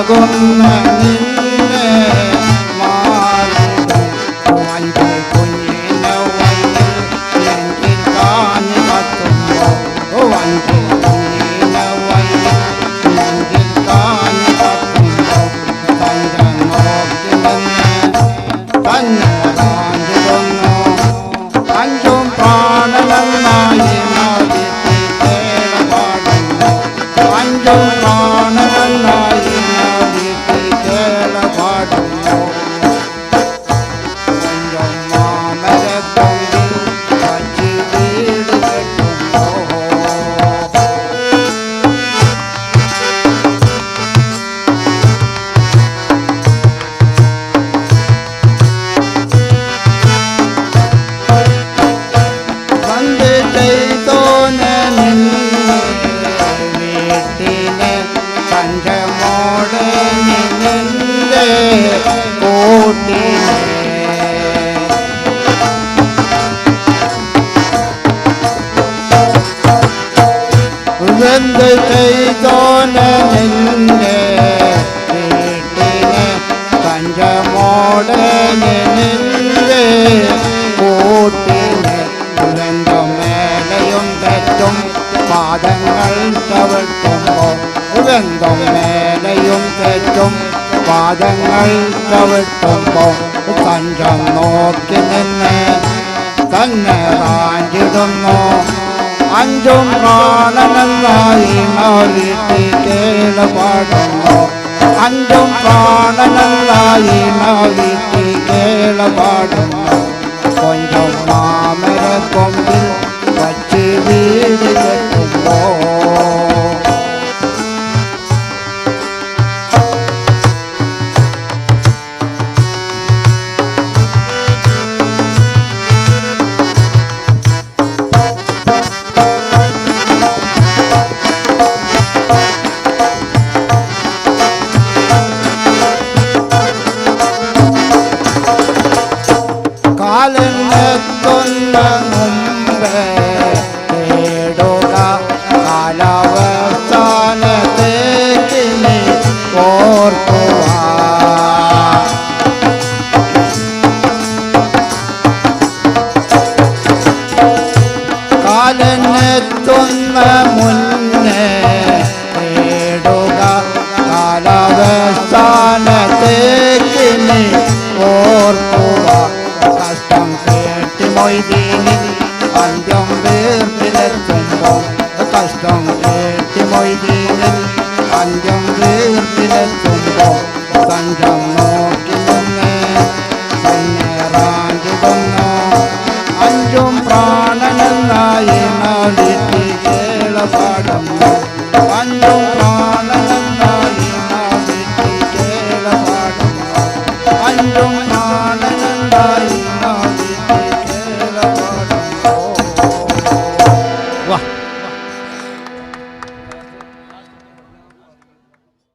കൊന്ന നിന്നെ മാറിടും വഞ്ചി കുഞ്ഞിനെ വയ്യിൽ നെഞ്ചിൽ കാഞ്ഞു കത്തുമ്പോൾ വഞ്ചി കുഞ്ഞിനെ വയ്യിൽ നെഞ്ചിൽ കാഞ്ഞു കത്തുമ്പോൾ തഞ്ചം നോക്കി നിന്ന് തന്നെ കാഞ്ചിടുന്നു അഞ്ചും പ്രാണനന്നായി നദിത്തി കേളപാടുന്നു അഞ്ചും പ്രാണനന്നായി നദിത്തി കേളപാടുന്നു അഞ്ചും മാമരക്കൊമ്പിൽ വച്ച് വീട് കെട്ടുമ്പോ വന്ത് ചെയ്തോനെ നിന്നെ വീട്ടിലെ പഞ്ചമോടെ നിന്നെ കൂട്ടിനെ വന്ത് ചെയ്തോനെ നിന്നെ വീട്ടിലെ പഞ്ചമോടെ നിന്നെ കൂട്ടിനെ ദുരന്തം മേലയും തെറ്റും പാദങ്ങൾ ചവിട്ടുമ്പോൾ ദുരന്തം മേലയും തെറ്റും പാദങ്ങൾ ചവിട്ടുമ്പോൾ തഞ്ചം നോക്കി നിന്ന് തന്നെ കാഞ്ചിടുന്നു അഞ്ചും പ്രാണനന്നായി നവിട്ടി കേളപാടുന്നു അഞ്ചും പ്രാണനന്നായി നവിട്ടി കേളപാടുന്നു കൊഞ്ചം മാമരക്കൊമ്പിൽ വച്ച് വീട് കെട്ടുമ്പോ കാലനെത്തുന്ന മുമ്പേ തേടുക കാലാവസാനത്തേക്ക് നീ ഓർക്കുക കാലനെത്തുന്ന മുന്നേ തേടുക കാലാവസാനത്തേക്ക് നീ ഓർക്കുക കഷ്ടം കേട്ടി മൊയ്തീനിൽ അന്ത്യം വീർപ്പിലെത്തുമ്പോൾ കഷ്ടം കേട്ടി മൊയ്തീനിൽ അന്ത്യം